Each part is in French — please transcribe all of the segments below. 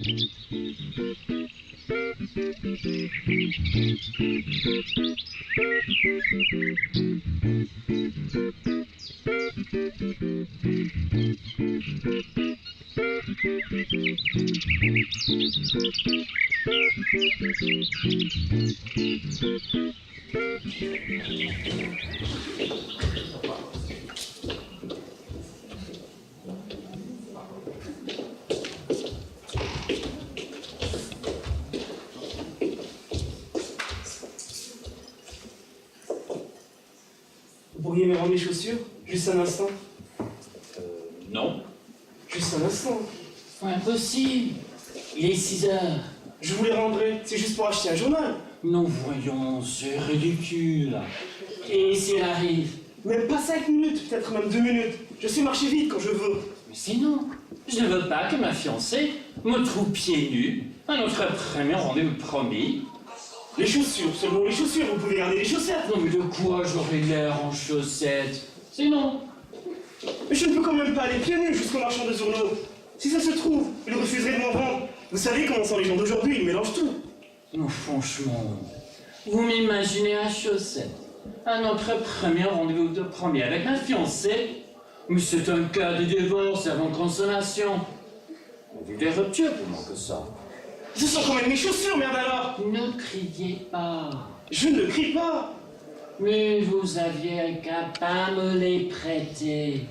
Vous pourriez me rendre mes chaussures? Juste un instant. Non. Juste un instant. Impossible. Il est 6 heures. Je vous les rendrai. C'est juste pour acheter un journal. Non, voyons, c'est ridicule. Et s'il arrive? Même pas 5 minutes, peut-être même 2 minutes. Je sais marcher vite quand je veux. Mais sinon, je ne veux pas que ma fiancée me trouve pieds nus à notre premier rendez-vous promis. Les chaussures, seulement les chaussures. Vous pouvez garder les chaussettes. Non, mais de quoi j'aurais l'air en chaussettes? Sinon, Mais je ne peux quand même pas aller pieds nus jusqu'au marchand de journaux. Si ça se trouve, il refuserait de m'en vendre. Vous savez comment sont les gens d'aujourd'hui, ils mélangent tout. non, franchement, vous m'imaginez à chaussettes à notre premier rendez-vous de premier avec ma fiancée? Mais c'est un cas de divorce avant consommation. On vit des ruptures pour moins que ça. Ce sont quand même mes chaussures, merde alors. Ne criez pas. Je ne crie pas. Mais vous aviez qu'à pas me les prêter.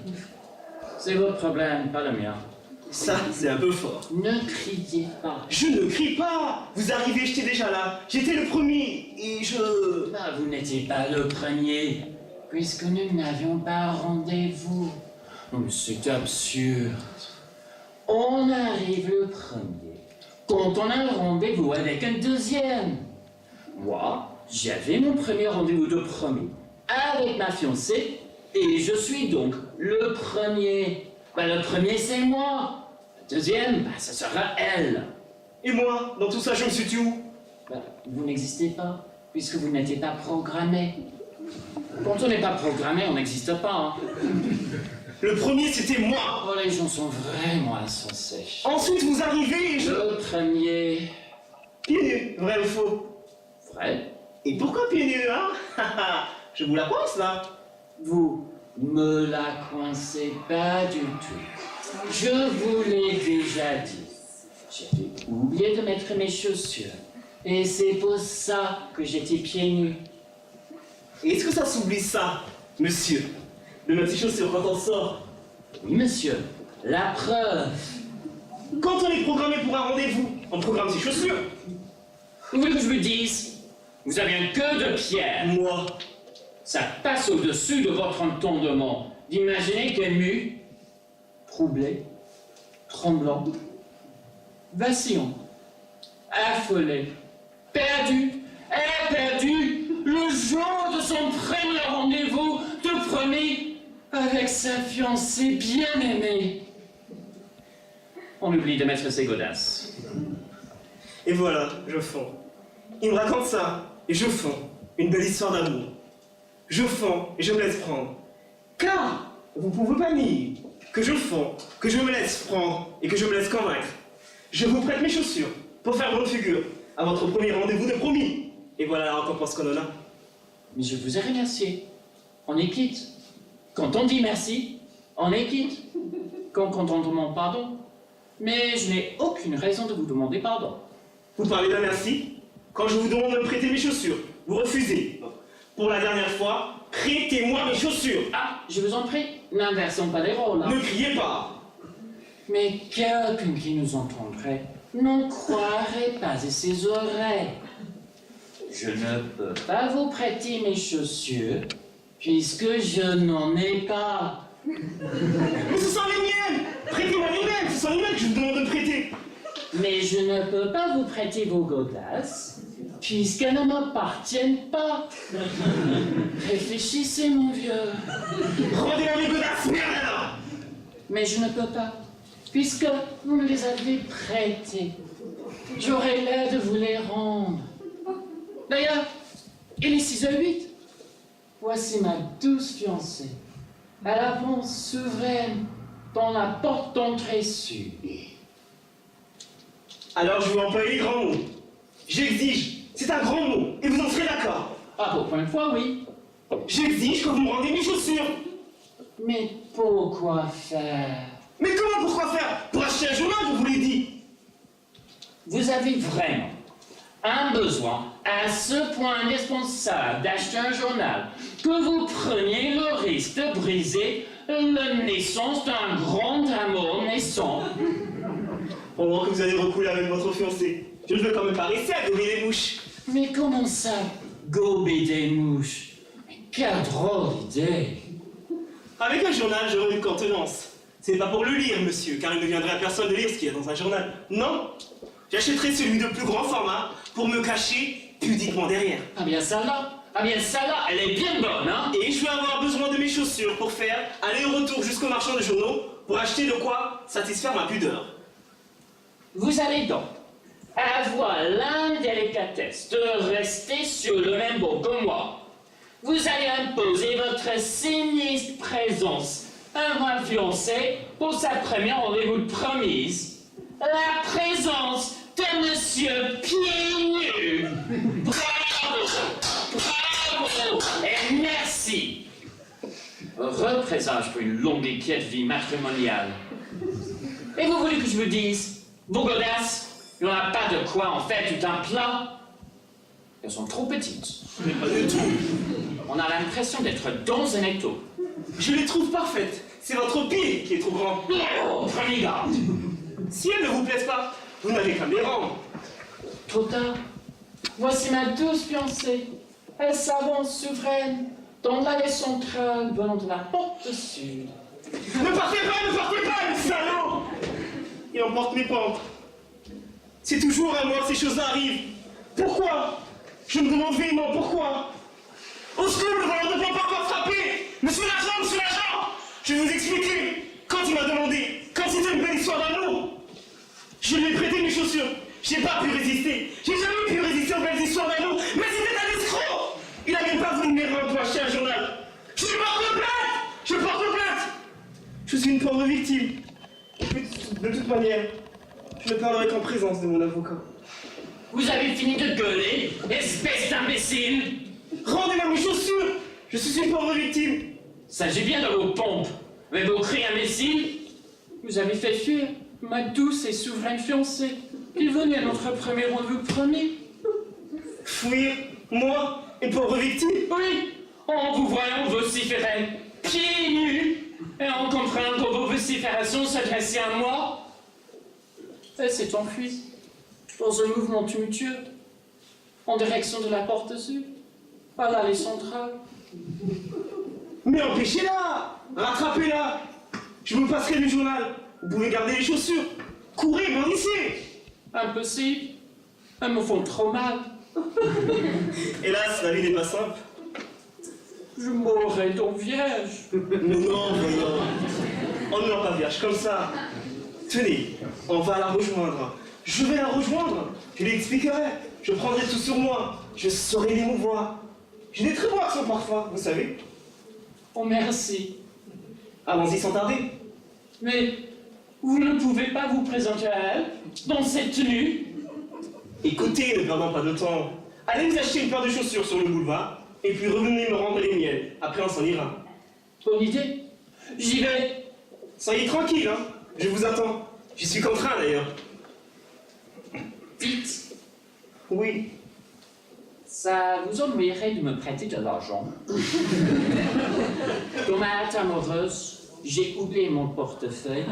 C'est votre problème, pas le mien. Ça, c'est un peu fort. Ne criez pas. Je ne crie pas. Vous arrivez, j'étais déjà là. J'étais le premier et je... Ah, vous n'étiez pas le premier, puisque nous n'avions pas rendez-vous. Oh, mais c'est absurde. On arrive le premier, quand on a un rendez-vous avec un deuxième. Moi, j'avais mon premier rendez-vous de premier avec ma fiancée, et je suis donc le premier. Le premier, c'est moi. Le deuxième, ce sera elle. Et moi, dans tout ça, je me suis tué où? Vous n'existez pas, puisque vous n'étiez pas programmé. Quand on n'est pas programmé, on n'existe pas. Le premier, c'était moi. Oh, les gens sont vraiment insensés. Ensuite, vous arrivez et je... Le premier... Pieds nus, vrai ou faux? Vrai. Et pourquoi pieds nus, hein? Je vous la pense, là. Vous me la coincez pas du tout. Je vous l'ai déjà dit. J'avais oublié de mettre mes chaussures. Et c'est pour ça que j'étais pieds nus. Et est-ce que ça s'oublie ça, monsieur? De mettre ses chaussures quand on sort? Oui, monsieur. La preuve. Quand on est programmé pour un rendez-vous, on programme ses chaussures. Vous voulez que je vous dise? Vous avez un cœur de pierre. Moi. Ça passe au-dessus de votre entendement d'imaginer qu'ému, troublé, tremblant, vacillant, affolé, perdu, le jour de son premier rendez-vous de premier avec sa fiancée bien-aimée. On oublie de mettre ses godasses. Et voilà, je fonds. Il me raconte ça, et je fonds. Une belle histoire d'amour. Je fonds et je me laisse prendre. Car vous pouvez pas nier que je fonds, que je me laisse prendre et que je me laisse convaincre. Je vous prête mes chaussures pour faire bonne figure à votre premier rendez-vous de promis. Et voilà la récompense qu'on en a. Mais je vous ai remercié. On est quitte. Quand on dit merci, on est quitte. Quand on demande pardon. Mais je n'ai aucune raison de vous demander pardon. Vous parlez d'un merci? Quand je vous demande de me prêter mes chaussures, vous refusez. Pour la dernière fois, prêtez-moi mes chaussures. Ah, je vous en prie, n'inversons pas les rôles. Ne criez pas. Mais quelqu'un qui nous entendrait n'en croirait pas à ses oreilles. Je ne peux pas vous prêter mes chaussures, puisque je n'en ai pas. Mais ce sont les miennes. Prêtez-moi les miennes. Ce sont les miennes que je vous demande de prêter. Mais je ne peux pas vous prêter vos godasses, puisqu'elles ne m'appartiennent pas. Réfléchissez, mon vieux. Rendez-moi mes godasses, merde alors. Mais je ne peux pas, puisque vous me les avez prêtées. J'aurais l'air de vous les rendre. D'ailleurs, il est 6h08. Voici ma douce fiancée. Elle avance souveraine dans la porte d'entrée sud. Alors je vais employer les grands mots. J'exige, c'est un grand mot, et vous en serez d'accord. Ah, pour une fois, oui. J'exige que vous me rendez mes chaussures. Mais pourquoi faire? Mais comment, pourquoi faire? Pour acheter un journal, je vous l'ai dit. Vous avez vraiment un besoin à ce point indispensable d'acheter un journal que vous preniez le risque de briser la naissance d'un grand amour naissant. Pendant que vous allez recouler avec votre fiancé, je ne veux quand même pas rester à gober les mouches. Mais comment ça, gober des mouches? Mais quelle drôle d'idée! Avec un journal, j'aurai une contenance. Ce n'est pas pour le lire, monsieur, car il ne viendrait à personne de lire ce qu'il y a dans un journal. Non, j'achèterai celui de plus grand format pour me cacher pudiquement derrière. Ah bien celle-là, elle est bien bonne, hein? Et je vais avoir besoin de mes chaussures pour faire aller-retour jusqu'au marchand de journaux pour acheter de quoi satisfaire ma pudeur. Vous allez donc avoir l'indélicatesse de rester sur le même banc que moi. Vous allez imposer votre sinistre présence à ma fiancée pour sa première rendez-vous de promise. La présence de Monsieur Pieds Nus. Bravo! Bravo! Et merci! Heureux présage pour une longue et quiète vie matrimoniale. Et vous voulez que je vous dise, vos godasses, il n'y en a pas de quoi en faire tout un plat. Elles sont trop petites. Mais pas du tout. On a l'impression d'être dans un étau. Je les trouve parfaites. C'est votre pied qui est trop grand. Oh, prenez garde. Si elles ne vous plaisent pas, vous n'avez qu'à me les rendre. Trop tard. Voici ma douce fiancée. Elle s'avance souveraine dans l'allée centrale venant de la porte sud. Ne partez pas, le salaud! Il emporte mes pentes. C'est toujours à moi que ces choses arrivent. Pourquoi? Je me demande vainement pourquoi. Au secours, le voleur ne peut pas encore frapper. Monsieur l'agent! Je vais vous expliquer. Quand il m'a demandé, quand c'était une belle histoire d'amour, je lui ai prêté mes chaussures. J'ai pas pu résister. J'ai jamais pu résister aux belles histoires d'amour. Mais c'était un escroc. Il a même pas voulu me les rendre pour acheter un journal. Je porte plainte. Je suis une pauvre victime. De toute manière, je ne parlerai qu'en présence de mon avocat. Vous avez fini de gueuler, espèce d'imbécile! Rendez-moi mes chaussures. Je suis une pauvre victime. S'agit bien de vos pompes, mais vos cris imbéciles. Vous avez fait fuir ma douce et souveraine fiancée. Il venait à notre premier rendez-vous promis. Fuir, moi, une pauvre victime. Oui, en vous voyant vociférer, pieds nus, et en comprenant que vos vociférations s'adressaient à moi, elle s'est enfuie dans un mouvement tumultueux en direction de la porte sud, à l'allée centrale. Mais empêchez-la. Rattrapez-la. Je vous passerai du journal. Vous pouvez garder les chaussures. Courez, bondissez. Impossible. Elles me font trop mal. Hélas, la vie n'est pas simple. Je mourrai donc vierge. Non, voyons. On ne meurt pas vierge comme ça. Tenez, on va la rejoindre. Je vais la rejoindre. Je lui expliquerai. Je prendrai tout sur moi. Je saurai l'émouvoir. J'ai des très bons accents parfois, vous savez. Oh, merci. Allons-y sans tarder. Mais vous ne pouvez pas vous présenter à elle dans cette tenue? Écoutez, ne perdons pas de temps. Allez vous acheter une paire de chaussures sur le boulevard, et puis revenez me rendre les miennes. Après, on s'en ira. Bonne idée. J'y vais. Soyez tranquille, hein. Je vous attends. J'y suis contraint, d'ailleurs. Vite. Oui. Ça vous ennuierait de me prêter de l'argent? Dans ma hâte amoureuse, j'ai oublié mon portefeuille.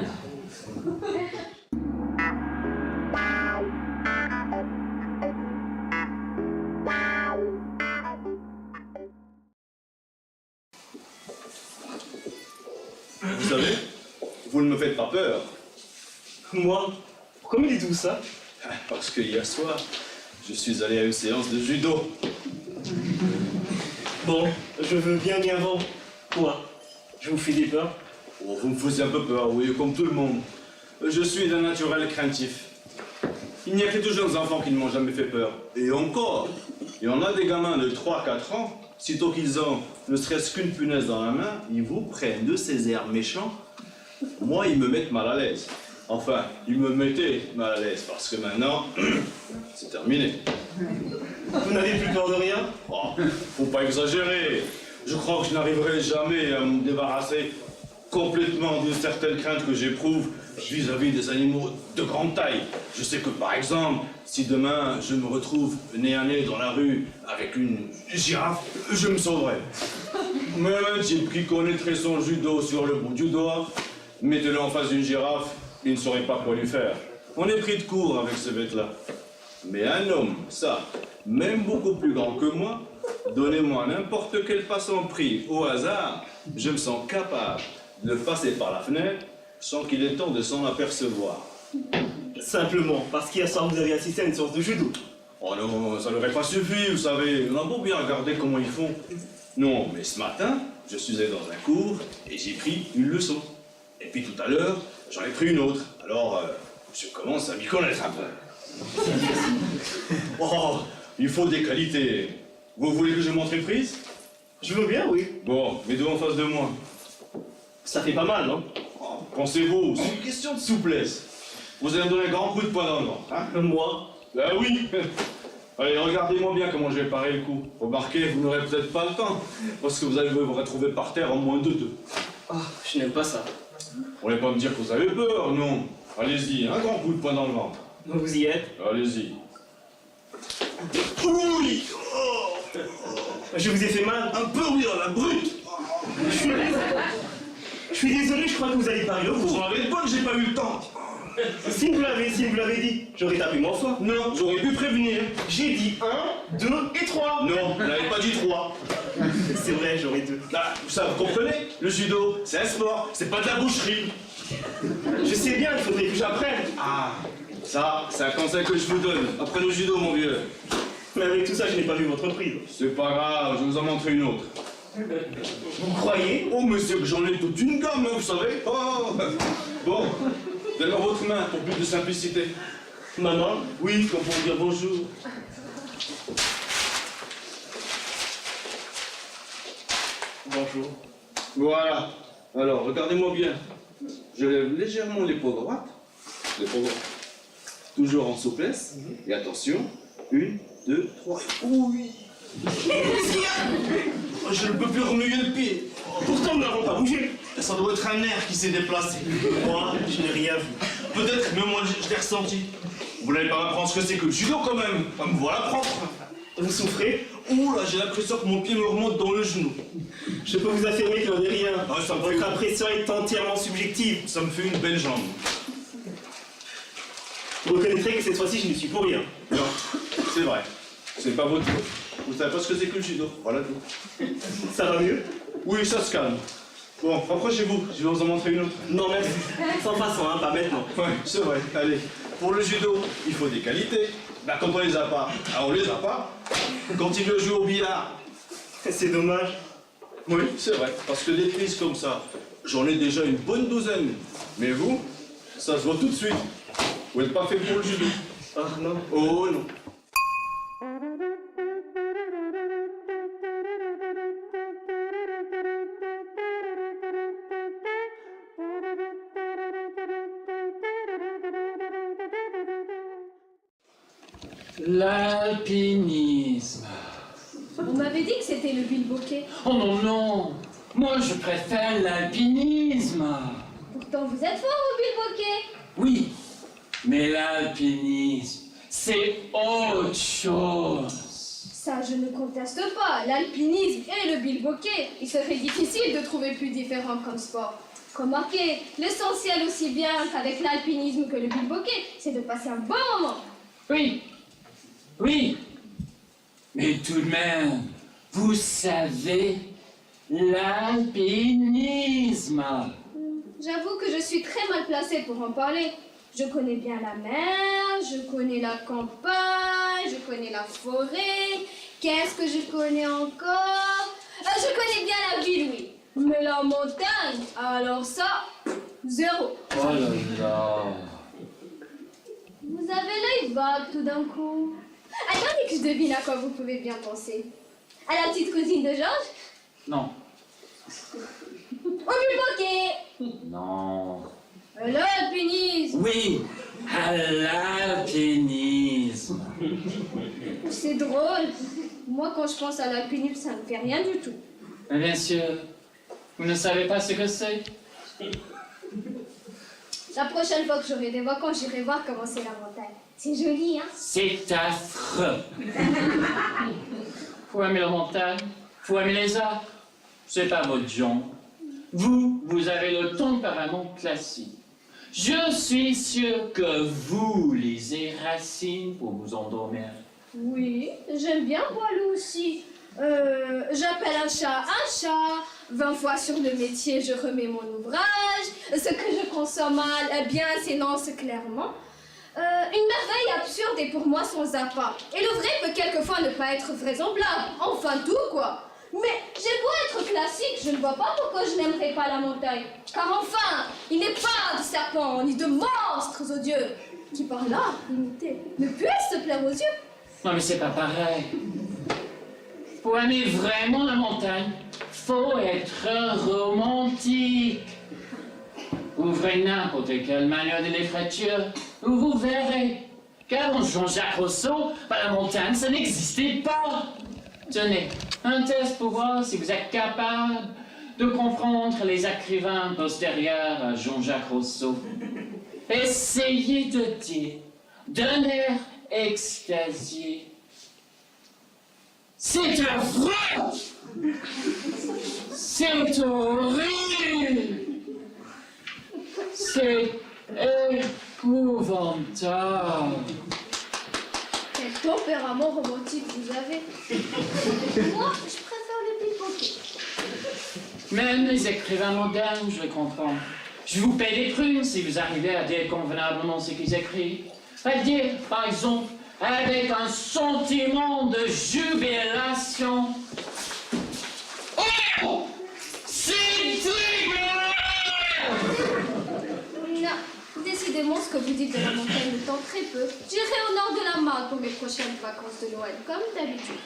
Vous savez, vous ne me faites pas peur. Moi? Pourquoi me dites-vous ça? Parce que hier soir, je suis allé à une séance de judo. Bon, je veux bien voir. Quoi? Je vous fais des peurs? Oh, vous me faisiez un peu peur, oui, comme tout le monde. Je suis d'un naturel craintif. Il n'y a que de jeunes enfants qui ne m'ont jamais fait peur. Et encore, il y en a des gamins de 3-4 ans, sitôt qu'ils ont ne serait-ce qu'une punaise dans la main, ils vous prennent de ces airs méchants. Moi, ils me mettent mal à l'aise. Enfin, il me mettait mal à l'aise parce que maintenant, c'est terminé. Vous n'avez plus peur de rien? Oh, faut pas exagérer. Je crois que je n'arriverai jamais à me débarrasser complètement de certaines craintes que j'éprouve vis-à-vis des animaux de grande taille. Je sais que par exemple, si demain je me retrouve nez à nez dans la rue avec une girafe, je me sauverai. Mais un type qui connaîtrait son judo sur le bout du doigt, mettez-le en face d'une girafe, il ne saurait pas quoi lui faire. On est pris de court avec ce bête-là. Mais un homme, ça, même beaucoup plus grand que moi, donnez-moi n'importe quel passant pris au hasard, je me sens capable de passer par la fenêtre sans qu'il ait temps de s'en apercevoir. Simplement, parce qu'hier soir vous avez assisté à une séance de judo. Oh non, ça n'aurait pas suffi, vous savez, on a beau bien regarder comment ils font. Non, mais ce matin, je suis allé dans un cours et j'ai pris une leçon. Et puis tout à l'heure, j'en ai pris une autre. Alors, je commence à m'y connaître un peu. Oh, il faut des qualités. Vous voulez que je montre une prise? Je veux bien, oui. Bon, mets-vous en face de moi. Ça fait pas mal, non? Oh, pensez-vous, c'est une question de souplesse. Vous allez me donner un grand coup de poing dans le ventre, hein? Moi? Ben oui. Allez, regardez-moi bien comment je vais parer le coup. Remarquez, vous n'aurez peut-être pas le temps, parce que vous allez vous retrouver par terre en moins de 2. Ah, je n'aime pas ça. Vous n'allez pas me dire que vous avez peur, non? Allez-y, un grand coup de poing dans le ventre. Vous y êtes? Allez-y. Oui! Je vous ai fait mal? Un peu, oui, à la brute. Je suis désolé, je crois que vous allez parler au Vous bout. en avez de bonne, j'ai pas eu le temps. Si vous l'avez dit, j'aurais tapé mon foie. Non, j'aurais pu prévenir. J'ai dit 1, 2 et 3. Non, vous n'avez pas dit 3. C'est vrai, j'aurais 2. Là, ça, vous comprenez? Le judo, c'est un sport, c'est pas de la boucherie. Je sais bien, il faudrait que j'apprenne. Ah, ça, c'est un conseil que je vous donne. Après le judo, mon vieux. Mais avec tout ça, je n'ai pas vu votre prise. C'est pas grave, je vous en montre une autre. Vous croyez? Oh, monsieur, que j'en ai toute une gamme, hein, vous savez. Oh. Bon, donnez-moi votre main pour plus de simplicité. Maman? Oui, comme pour dire bonjour. Bonjour. Voilà. Alors, regardez-moi bien. Je lève légèrement l'épaule droite. L'épaule droite. Toujours en souplesse. Et attention. 1, 2, 3. Oui. Je ne peux plus remuer le pied. Pourtant, nous n'avons pas bougé. Ça doit être un nerf qui s'est déplacé. Moi, je n'ai rien vu. Peut-être, mais moi je l'ai ressenti. Vous n'allez pas m'apprendre ce que c'est que le judo quand même. Me voilà propre. Vous souffrez? Ouh là, j'ai l'impression que mon pied me remonte dans le genou. Je peux vous affirmer qu'il n'en est rien. Ah, ça me fait- Votre impression est entièrement subjective. Ça me fait une belle jambe. Vous reconnaîtrez que cette fois-ci, je ne suis pour rien. Non, c'est vrai. C'est pas votre faute. Vous savez pas ce que c'est que le judo. Voilà tout. Ça va mieux? Oui, ça se calme. Bon, approchez-vous, je vais vous en montrer une autre. Non, merci. Sans façon, hein, pas maintenant. Ouais, c'est vrai. Allez, pour le judo, il faut des qualités. Bah, quand on les a pas, on les a pas. Quand il veut jouer au billard, C'est dommage. oui, c'est vrai. Parce que des prises comme ça, j'en ai déjà une bonne douzaine. Mais vous, ça se voit tout de suite. Vous n'êtes pas fait pour le judo. Ah non. Oh non. L'alpinisme. On m'avait dit que c'était le bilboquet. Oh non, non. Moi, je préfère l'alpinisme. Pourtant, vous êtes fort au bilboquet. Oui, mais l'alpinisme, c'est autre chose. Ça, je ne conteste pas. L'alpinisme et le bilboquet, il serait difficile de trouver plus différent comme sport. Remarquez, l'essentiel aussi bien avec l'alpinisme que le bilboquet, c'est de passer un bon moment. Oui, oui. Mais tout de même, vous savez, l'alpinisme. J'avoue que je suis très mal placée pour en parler. Je connais bien la mer, je connais la campagne, je connais la forêt. Qu'est-ce que je connais encore? Je connais bien la ville, oui. Mais la montagne, alors ça, zéro. Oh là là. Vous avez l'œil vague tout d'un coup. Attendez que je devine à quoi vous pouvez bien penser. À la petite cousine de Georges? Non, Au bilboquet? non. L'alpinisme. Oui, à l'alpinisme. C'est drôle. Moi, quand je pense à l'alpinisme, ça ne me fait rien du tout. Mais bien sûr, vous ne savez pas ce que c'est. La prochaine fois que j'aurai des vacances, j'irai voir comment c'est la montagne. C'est joli, hein? C'est affreux. Faut aimer la montagne, faut aimer les arts. C'est pas votre genre. Vous avez le tempérament classique. Je suis sûr que vous lisez Racine pour vous endormir. Oui, j'aime bien Boileau aussi. J'appelle un chat, 20 fois sur le métier, je remets mon ouvrage. Ce que je consomme mal, bien, s'énonce clairement. Une merveille absurde est pour moi sans appât. Et le vrai peut quelquefois ne pas être vraisemblable. Enfin tout, quoi. Mais j'ai beau être classique, je ne vois pas pourquoi je n'aimerais pas la montagne. Car enfin, il n'est pas de serpents ni de monstres odieux qui par là, limité, ne puissent se plaire aux yeux. Non mais c'est pas pareil. Pour aimer vraiment la montagne, faut être romantique. Ouvrez n'importe quelle manière de l'écriture, vous verrez. Car en Jean-Jacques Rousseau, la montagne, ça n'existait pas. Tenez, un test pour voir si vous êtes capable de comprendre les écrivains postérieurs à Jean-Jacques Rousseau. Essayez de dire, d'un air extasié, c'est affreux! C'est horrible! C'est épouvantable! Quel tempérament romantique vous avez. Moi, je préfère les pickpockets. Même les écrivains modernes, je les comprends. Je vous paie des prunes si vous arrivez à dire convenablement ce qu'ils écrivent. À dire, par exemple, avec un sentiment de jubilation. Oh! C'est dégueulasse! Non, décidément, ce que vous dites de la montagne me tente très peu. J'irai au nord de la Marne pour mes prochaines vacances de Noël, comme d'habitude.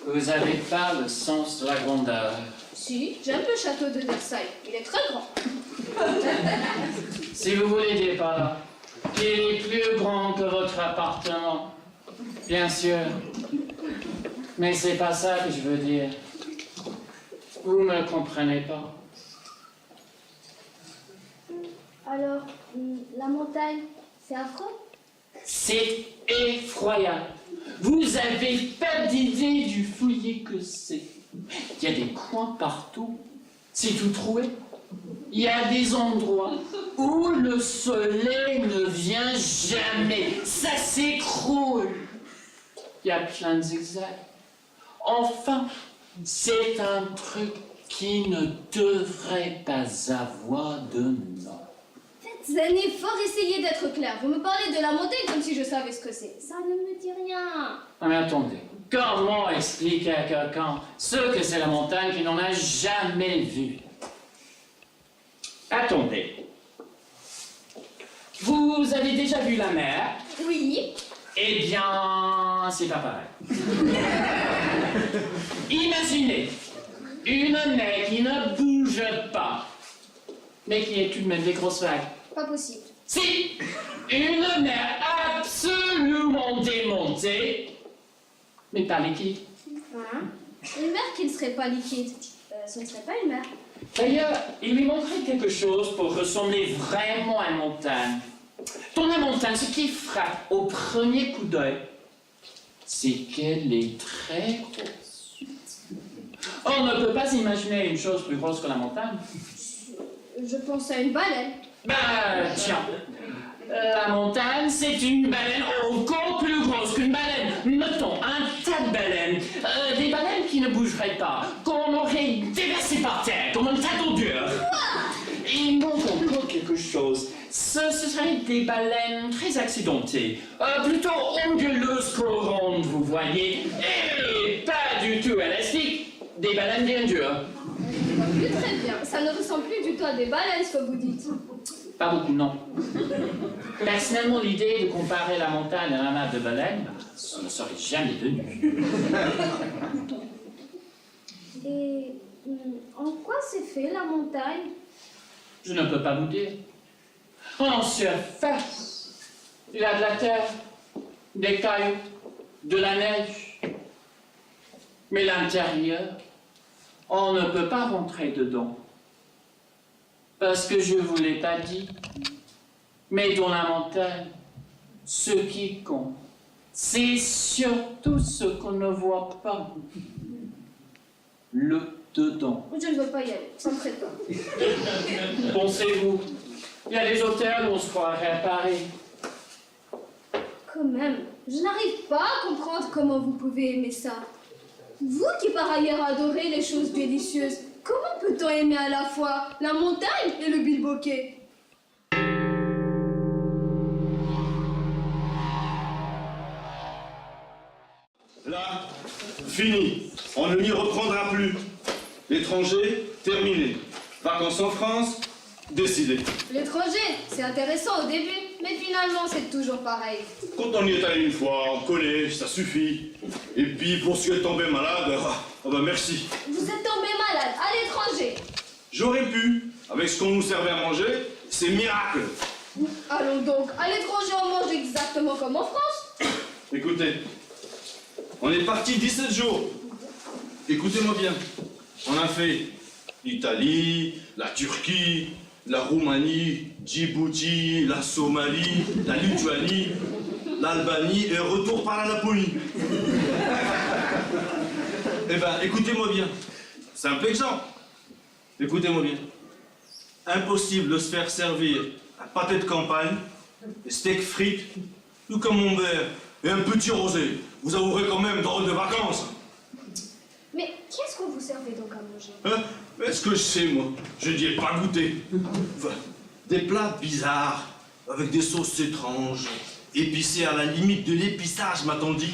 Vous n'avez pas le sens de la grandeur. Si, j'aime le château de Versailles. Il est très grand. Si vous voulez dire par là qu'il est plus grand que votre appartement, bien sûr. Mais c'est pas ça que je veux dire. Vous me comprenez pas. Alors, la montagne, c'est affreux? C'est effroyable. Vous avez pas d'idée du fouillis que c'est. Il y a des coins partout. C'est tout troué. Il y a des endroits où le soleil ne vient jamais. Ça s'écroule. Il y a plein de zigzags. Enfin, c'est un truc qui ne devrait pas avoir de nom. Faites un effort, essayez d'être clair. Vous me parlez de la montagne comme si je savais ce que c'est. Ça ne me dit rien. Ah, mais attendez, comment expliquer à quelqu'un ce que c'est la montagne qui n'en a jamais vu? Attendez. Vous avez déjà vu la mer? Oui. Eh bien, c'est pas pareil. Imaginez une mer qui ne bouge pas, mais qui est tout de même des grosses vagues. Pas possible. Si une mer absolument démontée, mais pas liquide. Hein? Une mer qui ne serait pas liquide, ce ne serait pas une mer. D'ailleurs, il lui manquerait quelque chose pour ressembler vraiment à une montagne. Dans la montagne, ce qui frappe au premier coup d'œil, c'est qu'elle est très grosse. On ne peut pas imaginer une chose plus grosse que la montagne. Je pense à une baleine. Bah, tiens. La montagne, c'est une baleine encore plus grosse qu'une baleine. Mettons un tas de baleines. Des baleines qui ne bougeraient pas, qu'on aurait déversées par terre, comme un tas d'ordures. Il manque encore quelque chose. Ce seraient des baleines très accidentées. Plutôt anguleuses qu'oranges, vous voyez. Et pas du tout élastiques. Des baleines bien dures. Je vois plus très bien. Ça ne ressemble plus du tout à des baleines, ce que vous dites. Pas beaucoup, non. Personnellement, l'idée de comparer la montagne à un amas de baleines, ça ne serait jamais venu. Et en quoi c'est fait, la montagne? Je ne peux pas vous dire. En surface, il y a de la terre, des cailloux, de la neige. Mais l'intérieur, on ne peut pas rentrer dedans. Parce que je ne vous l'ai pas dit. Mais dans la montagne, ce qui compte, c'est surtout ce qu'on ne voit pas. Le dedans. Je ne veux pas y aller, ça me ferait peur. Pensez-vous, il y a des hôtels où on se croirait à Paris. Quand même, je n'arrive pas à comprendre comment vous pouvez aimer ça. Vous qui par ailleurs adorez les choses délicieuses, comment peut-on aimer à la fois la montagne et le bilboquet? Là, fini. On ne m'y reprendra plus. L'étranger, terminé. Vacances en France, décidé. L'étranger, c'est intéressant au début, mais finalement c'est toujours pareil. Quand on y est allé une fois, en collège, ça suffit. Et puis, pour ceux qui sont tombés malades, oh ben merci. Vous êtes tombé malade à l'étranger. J'aurais pu. Avec ce qu'on nous servait à manger, c'est miracle. Allons donc, à l'étranger on mange exactement comme en France. Écoutez, on est parti 17 jours. Écoutez-moi bien. On a fait l'Italie, la Turquie, la Roumanie, Djibouti, la Somalie, la Lituanie, l'Albanie et retour par la Laponie. Eh ben, écoutez-moi bien. Simple exemple. Écoutez-moi bien. Impossible de se faire servir un pâté de campagne, des steaks frites, tout comme mon verre et un petit rosé. Vous avouerez quand même drôle de vacances. Mais qu'est-ce qu'on vous servait donc à manger? Hein? Est-ce que je sais, moi? Je n'y ai pas goûté. Enfin, des plats bizarres, avec des sauces étranges, épicés à la limite de l'épissage, m'a-t-on dit.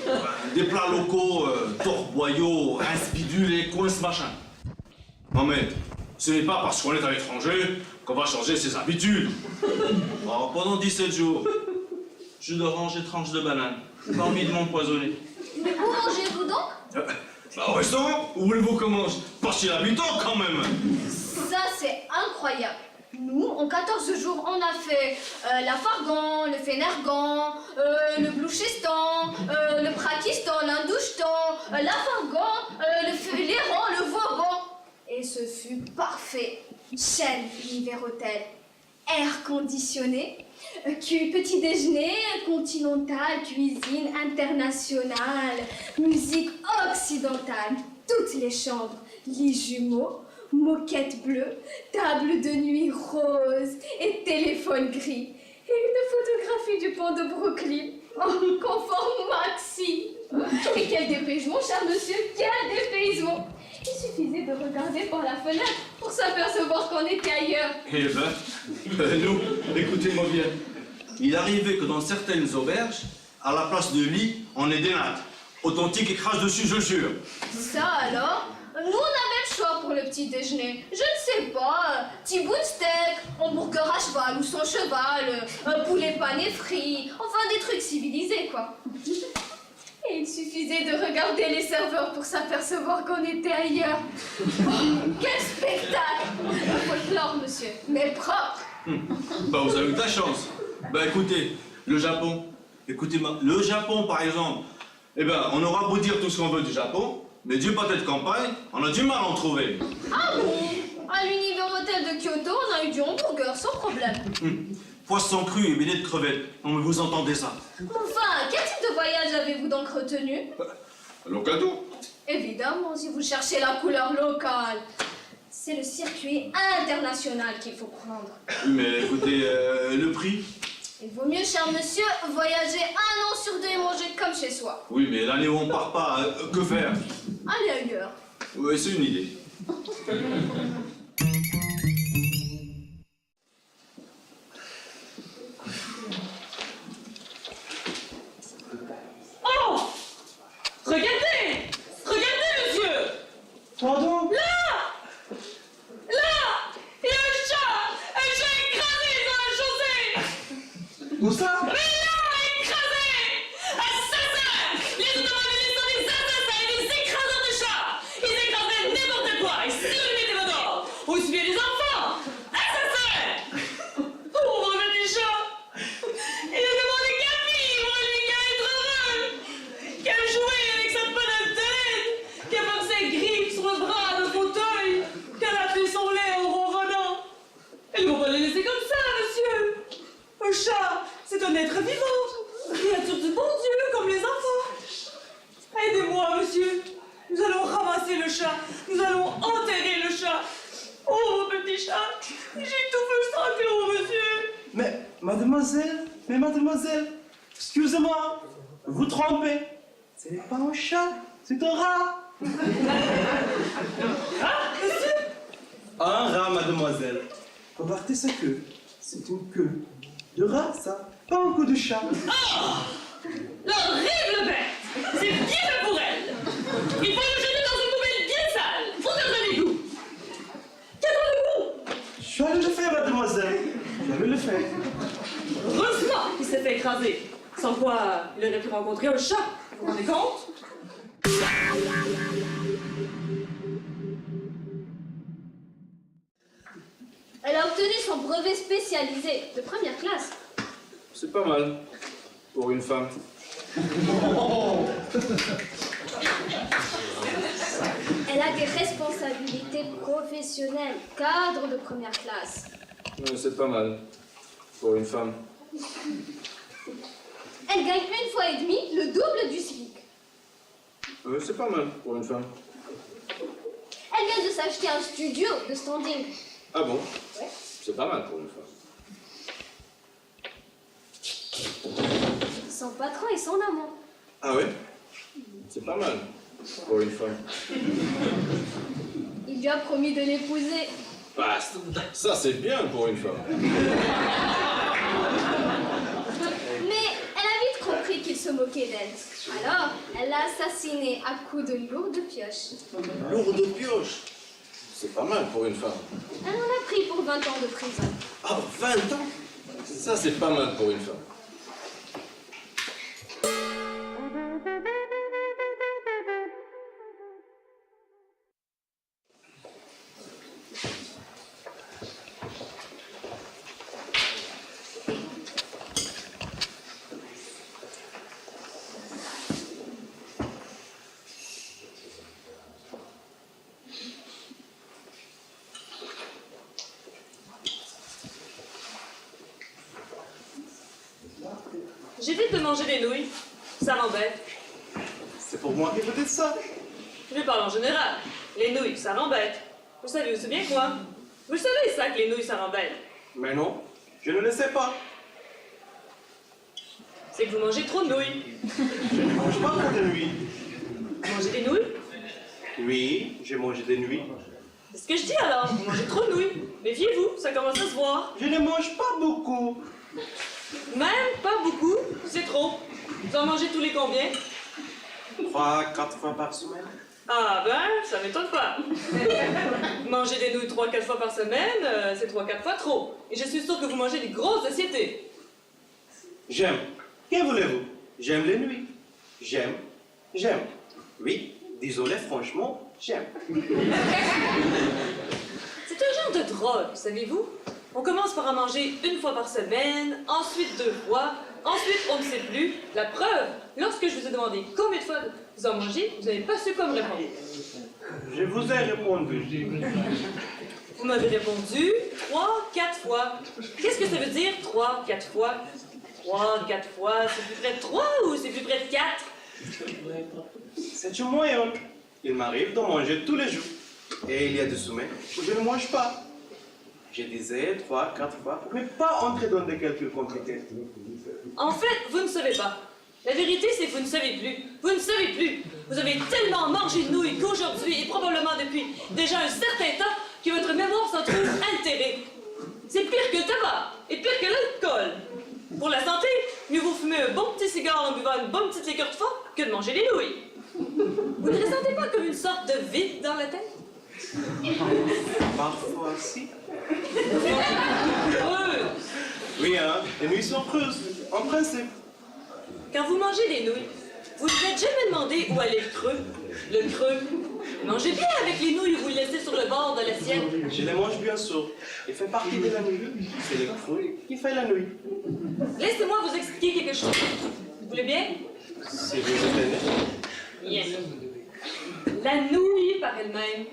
Enfin, des plats locaux, torboyaux, rince bidule et coince machin. Non mais, ce n'est pas parce qu'on est à l'étranger qu'on va changer ses habitudes. Alors, pendant 17 jours, jus d'orange et tranches de banane. Pas envie de m'empoisonner. Mais où mangez-vous donc? Au restaurant, où voulez-vous qu'on mange? Pas chez l'habitant quand même. Ça c'est incroyable. Nous, en 14 jours, on a fait la Fargan, le Fénergan, le Blouchistan, le Prakistan, l'Indouchtan, la Fargan, l'Iran, le Vauban. Et ce fut parfait. Chaîne, univers hôtel, air conditionné, petit déjeuner, continental, cuisine internationale, musique occidentale, toutes les chambres, lits jumeaux, moquette bleue, table de nuit rose et téléphone gris. Et une photographie du pont de Brooklyn. Oh, confort maxi. Et quel dépaysement, cher monsieur, quel dépaysement. Il suffisait de regarder par la fenêtre pour s'apercevoir qu'on était ailleurs. Eh ben, nous, écoutez-moi bien. Il arrivait que dans certaines auberges, à la place de lit, on ait des nattes. Authentique et crache dessus, je jure. Ça alors? Nous, on avait le choix pour le petit déjeuner. Je ne sais pas, tiboun steak, hamburger à cheval ou sans cheval, poulet pané frit, enfin des trucs civilisés, quoi. Et il suffisait de regarder les serveurs pour s'apercevoir qu'on était ailleurs. Oh, quel spectacle! Le folklore, monsieur, mais propre. Bah, vous avez eu de la chance. Bah, écoutez, le Japon. Écoutez-moi, le Japon, par exemple. Eh ben, on aura beau dire tout ce qu'on veut du Japon, mais du pâté de campagne, on a du mal à en trouver. Ah bon? À l'univers hôtel de Kyoto, on a eu du hamburger sans problème. Poisson cru et mêlé de crevettes. Non, mais vous entendez ça? Enfin, quel type de voyage avez-vous donc retenu? Local tour. Évidemment, si vous cherchez la couleur locale. C'est le circuit international qu'il faut prendre. Oui, mais écoutez, le prix? Il vaut mieux, cher monsieur, voyager 1 an sur 2 et manger comme chez soi. Oui, mais l'année où on part pas, que faire? Allez ailleurs. Oui, c'est une idée. Oh! Regardez! Regardez, monsieur! Pardon? Là! Là! Il y a un chat écrasé dans la chaussée! Où ça? Mais là, écrasé! Assassin! Les automobilistes sont des assassins et des écraseurs de chats! Ils écraseraient n'importe quoi! Et si vous les mettez dedans, un être vivant, créature du bon Dieu, comme les enfants. Aidez-moi, monsieur. Nous allons ramasser le chat. Nous allons enterrer le chat. Oh, petit chat, j'étouffe sans clos, monsieur. Mais, mademoiselle, excusez-moi, vous trompez. Ce n'est pas un chat, c'est un rat. Ah, monsieur. Un rat, mademoiselle. Remarquez sa queue. C'est une queue de rat, ça. Pas un coup de chat. L'horrible bête. C'est bien fait pour elle. Il faut le jeter dans une poubelle bien sale. Faut faire l'égout. Qu'attendez-vous? Je vais le faire, mademoiselle. Je vais le faire. Heureusement qu'il s'est fait écraser. Sans quoi, il aurait pu rencontrer un chat. Vous vous rendez compte? Elle a obtenu son brevet spécialisé de première classe. C'est pas mal. Pour une femme. Elle a des responsabilités professionnelles, cadre de première classe. C'est pas mal. Pour une femme. Elle gagne une fois et demie le double du SMIC. C'est pas mal. Pour une femme. Elle vient de s'acheter un studio de standing. Ah bon? Ouais. C'est pas mal pour une femme. Son patron et son amant. Ah ouais? C'est pas mal. Pour une femme. Il lui a promis de l'épouser. Ah, ça c'est bien pour une femme. Mais elle a vite compris qu'il se moquait d'elle. Alors, elle l'a assassiné à coups de lourdes pioches. Lourde pioche. C'est pas mal pour une femme. Elle en a pris pour 20 ans de prison. Ah, 20 ans? Ça c'est pas mal pour une femme. J'évite de manger des nouilles. Ça m'embête. C'est pour moi que vous dites ça. Je parle en général. Les nouilles, ça m'embête. Vous savez aussi bien que moi. Vous savez ça que les nouilles, ça m'embête. Mais non, je ne le sais pas. C'est que vous mangez trop de nouilles. Je ne mange pas trop de nuit. Vous mangez des nouilles? Oui, j'ai mangé des nuits. C'est ce que je dis alors. Vous mangez trop de nouilles. Méfiez-vous, ça commence à se voir. Je ne mange pas beaucoup. Même pas beaucoup, c'est trop. Vous en mangez tous les combien? 3, 4 fois par semaine. Ah ben, ça m'étonne pas. Manger des nouilles 3-4 fois par semaine, c'est 3-4 fois trop. Et je suis sûre que vous mangez des grosses assiettes. J'aime. Que voulez-vous? J'aime les nuits. J'aime. Oui, désolé, franchement, j'aime. C'est un genre de drogue, savez-vous? On commence par en manger une fois par semaine, ensuite 2 fois, ensuite on ne sait plus. La preuve, lorsque je vous ai demandé combien de fois vous en mangez, vous n'avez pas su quoi me répondre. Je vous ai répondu. Vous m'avez répondu 3-4 fois. Qu'est-ce que ça veut dire 3-4 fois? 3-4 fois, c'est plus près de 3 ou c'est plus près de 4? C'est une moyenne. Il m'arrive de manger tous les jours. Et il y a des semaines où je ne mange pas. Je disais 3, 4 fois, mais pas entrer dans des calculs compliqués. En fait, vous ne savez pas. La vérité, c'est que vous ne savez plus. Vous ne savez plus. Vous avez tellement mangé de nouilles qu'aujourd'hui, et probablement depuis déjà un certain temps, que votre mémoire s'en trouve altérée. C'est pire que le tabac et pire que l'alcool. Pour la santé, mieux vaut fumer un bon petit cigare en buvant une bonne petite liqueur de fond que de manger des nouilles. Vous ne ressentez pas comme une sorte de vide dans la tête? Parfois, si. Heureux. Oui, hein, les nuits sont creuses, en principe. Quand vous mangez des nouilles, vous ne vous êtes jamais demandé où allait le creux? Le creux. Mangez bien avec les nouilles ou vous les laissez sur le bord de l'assiette. Je les mange bien sûr. Il fait partie de la nuit. C'est le creux qui fait la nuit. Laissez-moi vous expliquer quelque chose. Vous voulez bien? Si vous êtes Bien. La nouille par elle-même,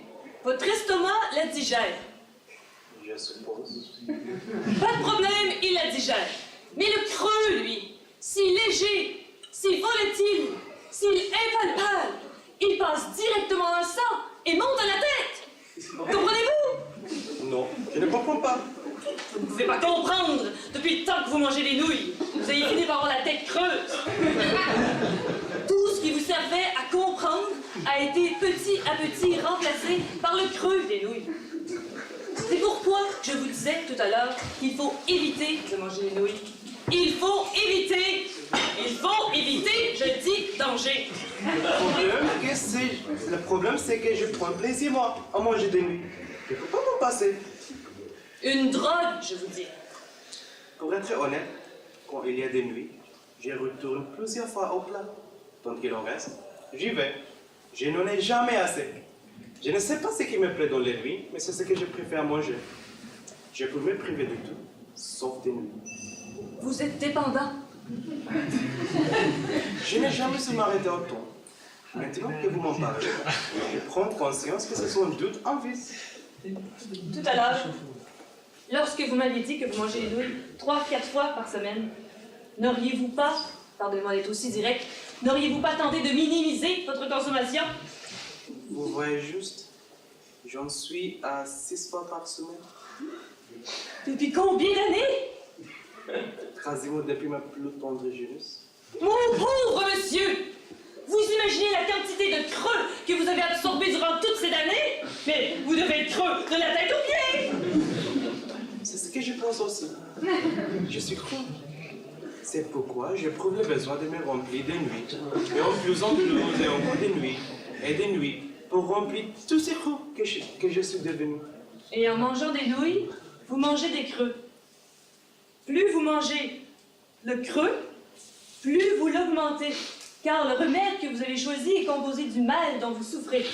votre estomac la digère. je suppose. Pas de problème, il la digère. Mais le creux, lui, si léger, si volatile, si impalpable, il passe directement dans le sang et monte à la tête. Comprenez-vous? Non, je ne comprends pas. Vous ne pouvez pas comprendre. Depuis le temps que vous mangez des nouilles, vous avez fini par avoir la tête creuse. Tout ce qui vous servait à comprendre a été petit à petit remplacé par le creux des nouilles. C'est pourquoi je vous disais tout à l'heure qu'il faut éviter de manger des nouilles. Il faut éviter, je dis, danger. Le problème, c'est que je prends plaisir, moi, à manger des nuits. Je ne peux pas m'en passer. Une drogue, je vous dis. Pour être honnête, quand il y a des nuits, je retourne plusieurs fois au plat. Tant qu'il en reste, j'y vais. Je n'en ai jamais assez. Je ne sais pas ce qui me plaît dans les nuits, mais c'est ce que je préfère manger. Je peux me priver de tout, sauf des nuits. Vous êtes dépendant. Je n'ai jamais su m'arrêter autant. Maintenant que vous m'en parlez, je prends conscience que ce sont doute un vice. Tout à l'heure, lorsque vous m'aviez dit que vous mangez les nouilles 3-4 fois par semaine, n'auriez-vous pas, pardonnez-moi d'être aussi direct, n'auriez-vous pas tenté de minimiser votre consommation? Vous voyez juste, j'en suis à 6 fois par semaine. Depuis combien d'années? Quasiment depuis ma plus tendre jeunesse. Mon pauvre monsieur! Vous imaginez la quantité de creux que vous avez absorbé durant toutes ces années? Mais vous devez être creux de la tête aux pieds! C'est ce que je pense aussi. Je suis creux. C'est pourquoi j'éprouve le besoin de me remplir des nuits. Et en plus en plus, et encore des nuits. Et des nuits pour remplir tous ces creux que je suis devenu. Et en mangeant des nouilles, vous mangez des creux. Plus vous mangez le creux, plus vous l'augmentez. Car le remède que vous avez choisi est composé du mal dont vous souffrez.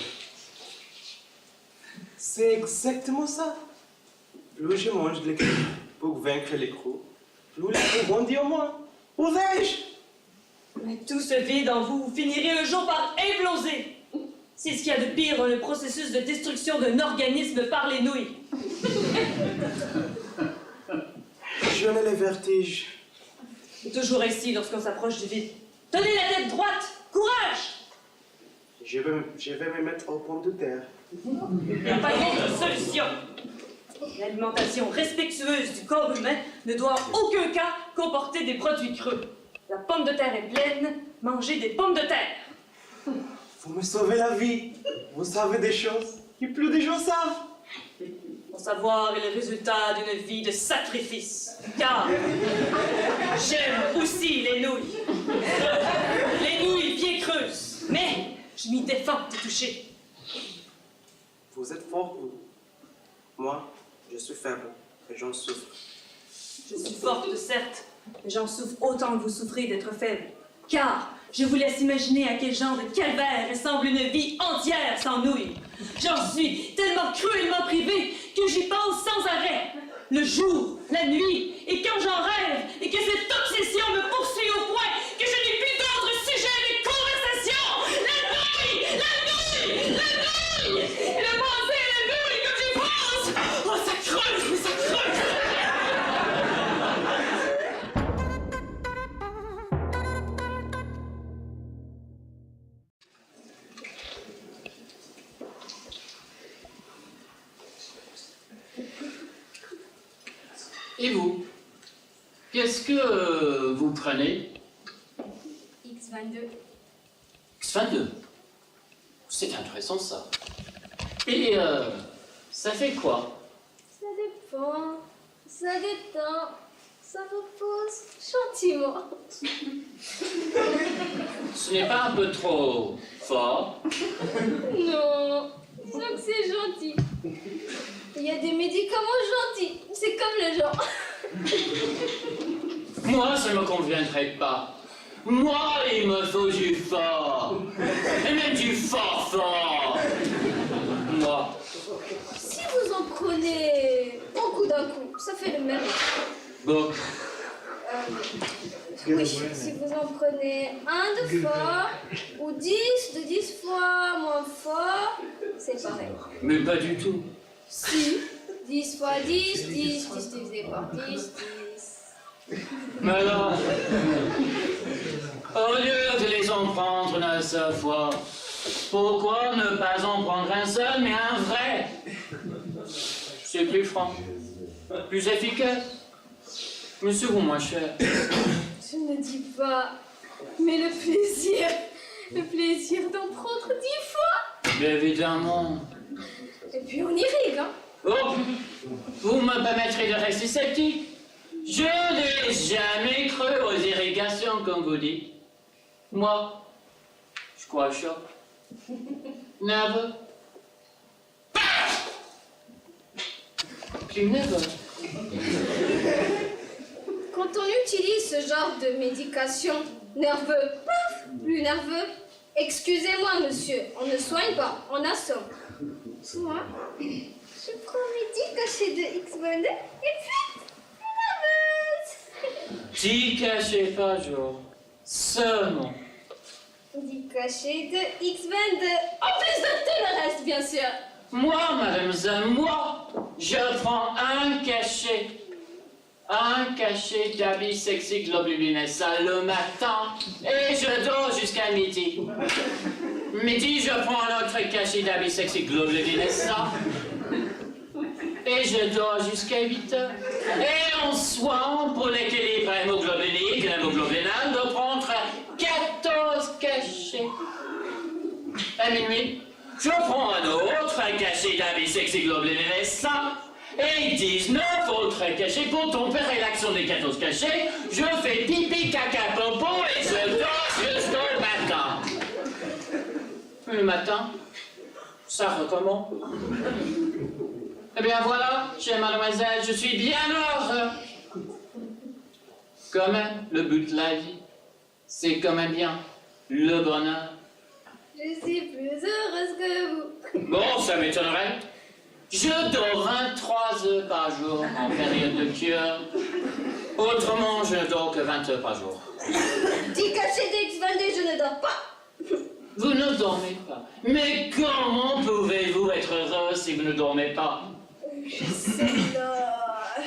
C'est exactement ça. Plus je mange de l'écrou pour vaincre l'écrou, plus l'écrou grandit en moi. Où vais-je? Mais tout ce vide en vous, vous finirez un jour par imploser. C'est ce qu'il y a de pire dans le processus de destruction d'un organisme par les nouilles. Je n'ai le vertige. C'est toujours ainsi lorsqu'on s'approche du vide. Tenez la tête droite! Courage! Je vais me mettre au point de terre. Il n'y a pas d'autre solution. L'alimentation respectueuse du corps humain ne doit en aucun cas comporter des produits creux. La pomme de terre est pleine, mangez des pommes de terre. Vous me sauvez la vie. Vous savez des choses que plus de gens savent. Mon savoir est le résultat d'une vie de sacrifice. Car j'aime aussi les nouilles. Les nouilles bien creuses. Mais je m'y défends de toucher. Vous êtes fort, vous. Moi, je suis faible et j'en souffre. Je suis forte, certes, mais j'en souffre autant que vous souffrez d'être faible. Car je vous laisse imaginer à quel genre de calvaire ressemble une vie entière sans nouilles. J'en suis tellement cruellement privée que j'y pense sans arrêt. Le jour, la nuit, et quand j'en rêve, et que cette obsession me poursuit au point que je n'ai plus d'autre sujet de conversation. La nouille! La nouille! La nouille! Et le penser à la nouille comme j'y pense! Oh, ça creuse, mais ça creuse! Et vous? Qu'est-ce que vous prenez? X22. X22. C'est intéressant ça. Et ça fait quoi? Ça dépend. Ça détend. Ça repose gentiment. Ce n'est pas un peu trop fort? Non, disons que c'est gentil. Il y a des médicaments gentils. C'est comme le genre. Moi, ça ne me conviendrait pas. Moi, il me faut du fort. Et même du fort. Moi. Si vous en prenez beaucoup d'un coup, ça fait le même. Bon. Oui, si vous en prenez un de fort, ou 10 de 10 fois moins fort, c'est pareil. Mais pas du tout. Si, 10 fois 10, 10 divisé par 10, 10. Mais non. Au lieu de les en prendre une seule fois, pourquoi ne pas en prendre un seul, mais un vrai? C'est plus franc, plus efficace, mais souvent moins cher. Je ne dis pas, mais le plaisir d'en prendre 10 fois. Bien évidemment. Et puis on irrigue, hein. Oh, vous me permettrez de rester sceptique. Je n'ai jamais cru aux irrigations, comme vous dites. Moi, je crois chaud. Nerveux. Plus nerveux. Quand on utilise ce genre de médication, nerveux, paf, plus nerveux, excusez-moi monsieur, on ne soigne pas, on assomme. Moi, je prends mes 10 cachets de X-Bond et puis, nerveuse. 10 cachets par jour. Seulement. 10 cachets de X-Bond, en plus de tout le reste, bien sûr. Moi, mademoiselle, moi, je prends un cachet d'habits sexy globulinescents le matin et je dors jusqu'à midi. Midi, je prends un autre cachet d'habits sexy globulinescents et je dors jusqu'à 8 heures. Et en soir, pour l'équilibre hémoglobinique et hémoglobinal, de prendre 14 cachets. À minuit, je prends un autre cachet d'habits sexy globulinescents et 19 autres cachets pour tempérer l'action des 14 cachets. Je fais pipi, caca, popo et je dors jusqu'au matin. Le matin, ça recommence. Eh bien voilà, chère mademoiselle, je suis bien heureux. Quand même, le but de la vie, c'est quand même bien le bonheur. Je suis plus heureuse que vous. Bon, ça m'étonnerait. Je dors 23 heures par jour en période de cure. Autrement, je ne dors que 20 heures par jour. 10 cachets de X-Bond et je ne dors pas. Vous ne dormez pas. Mais comment pouvez-vous être heureux si vous ne dormez pas? Je somnole.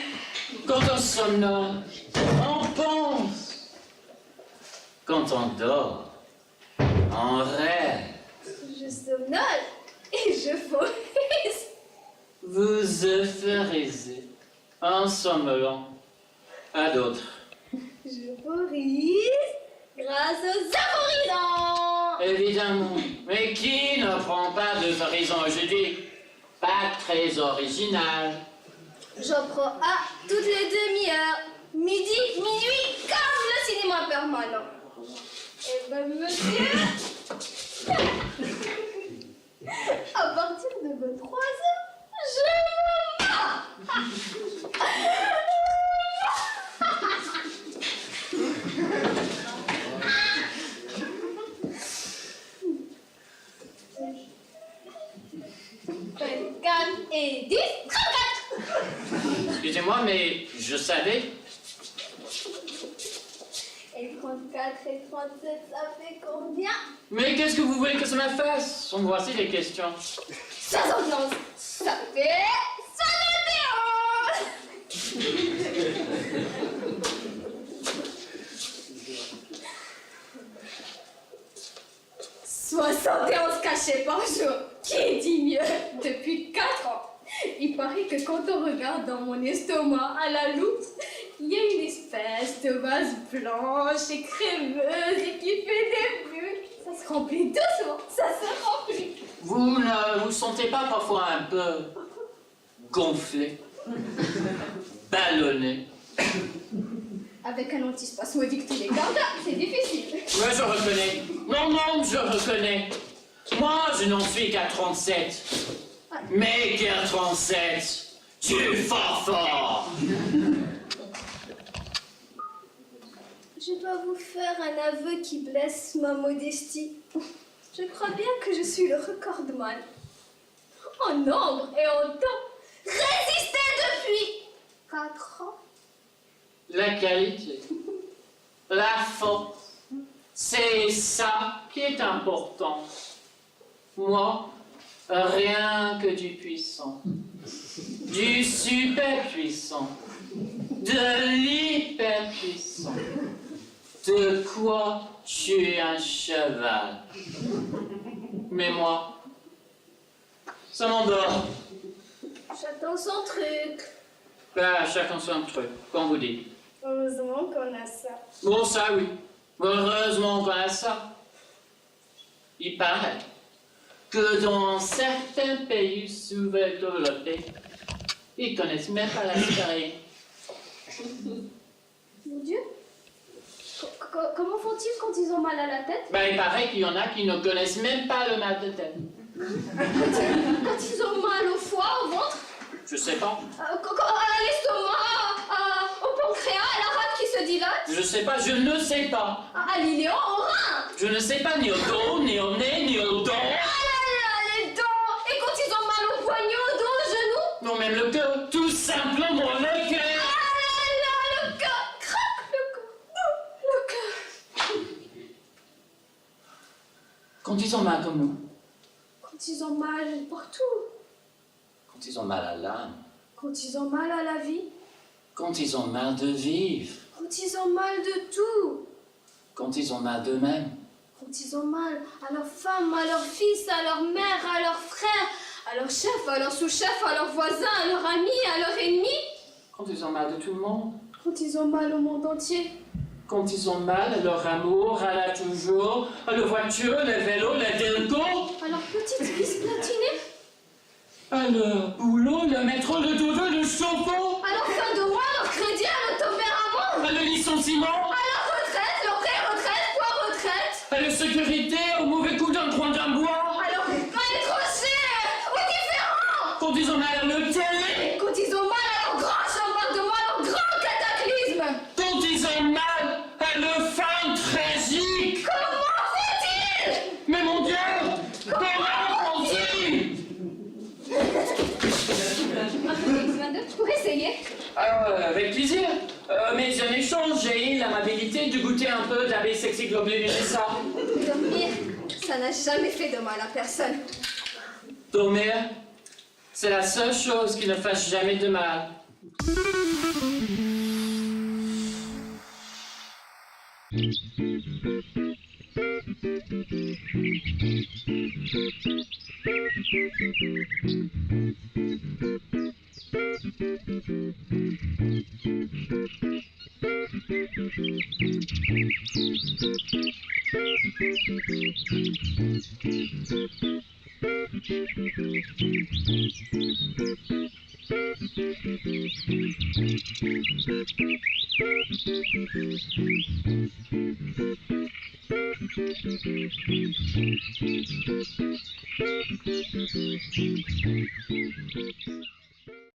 Quand on somnole, on pense. Quand on dort, on rêve. Je somnole et je fausse. Vous euphorisez en somnolant à d'autres. Je faurise grâce aux aphorisants. Évidemment. Mais qui ne prend pas d'euphorisant aujourd'hui? Pas très original. J'en prends à toutes les demi-heures. Midi, minuit, comme le cinéma permanent. Eh ben, monsieur, à partir de 23 heures, je me bats. Et 10, 34. Excusez-moi, mais je savais. Et 34 et 37, ça fait combien? Mais qu'est-ce que vous voulez que ça me fasse? Voici les questions. 71, ça fait 71 cachets par jour. Qui dit mieux? Depuis 4 ans. Il paraît que quand on regarde dans mon estomac à la loupe, il y a une espèce de vase blanche et crémeuse et qui fait des bulles. Ça se remplit doucement, ça se remplit. Vous ne vous sentez pas parfois un peu gonflé, ballonné? Avec un antispasmodique tous les quarts d'heure, c'est difficile. Mais je reconnais. Non, je reconnais. Moi, je n'en suis qu'à 37. Mais qu'à 37, tu es fort. Je dois vous faire un aveu qui blesse ma modestie. Je crois bien que je suis le recordman. En nombre et en temps, résisté depuis 4 ans. La qualité, la force, c'est ça qui est important. Moi, rien que du puissant, du super puissant. de l'hyperpuissant. De quoi tuer un cheval? Mais moi, ça m'endort. J'attends son truc. Ben, chacun son truc, comme vous dites. Heureusement qu'on a ça. Bon, ça, oui. Heureusement qu'on a ça. Il paraît que dans certains pays sous-développés, ils connaissent même pas l'aspirine. Mon Dieu. Comment font-ils quand ils ont mal à la tête? Ben, il paraît qu'il y en a qui ne connaissent même pas le mal de tête. Quand ils ont mal au foie, au ventre? Je sais pas. À l'estomac, au pancréas, à la rate qui se dilate? Je sais pas, je ne sais pas. À l'iléon, au rein? Je ne sais pas ni au dos, ni au nez, ni aux dents. Ah là là, les dents! Et quand ils ont mal au poignet, au dos, au genou? Non, même le cœur. Tout simplement le cœur. Ah là là, le cœur! Crac, le cœur! Quand ils ont mal comme nous. Quand ils ont mal partout. Quand ils ont mal à l'âme. Quand ils ont mal à la vie. Quand ils ont mal de vivre. Quand ils ont mal de tout. Quand ils ont mal d'eux-mêmes. Quand ils ont mal à leur femme, à leur fils, à leur mère, à leur frère, à leur chef, à leur sous-chef, à leurs voisins, à leurs amis, à leurs ennemis. Quand ils ont mal de tout le monde. Quand ils ont mal au monde entier. Quand ils ont mal à leur amour, à la toujours, à leur voiture, le vélo, le dildo. À leur petite vis platinée. À leur boulot, le métro, le dodo, le chauffe-eau. À leur fin de mois, leur crédit, à leur tempérament. À le licenciement. À leur retraite, leur pré-retraite, quoi retraite. À la sécurité, au mauvais coup d'un coin d'un bois. À leur étranger, aux différents. Quand ils ont mal à le télé. Quand ils ont mal à leur grand chambardement, à leur grand cataclysme. Quand ils ont mal à leur fin tragique. Comment fait-il? Mais mon Dieu, comment font-ils? Je pourrais essayer. Avec plaisir. Mais en échange, j'ai l'amabilité de goûter un peu de la B-sexy-globulinessa. Dormir, ça n'a jamais fait de mal à personne. Dormir, c'est la seule chose qui ne fasse jamais de mal.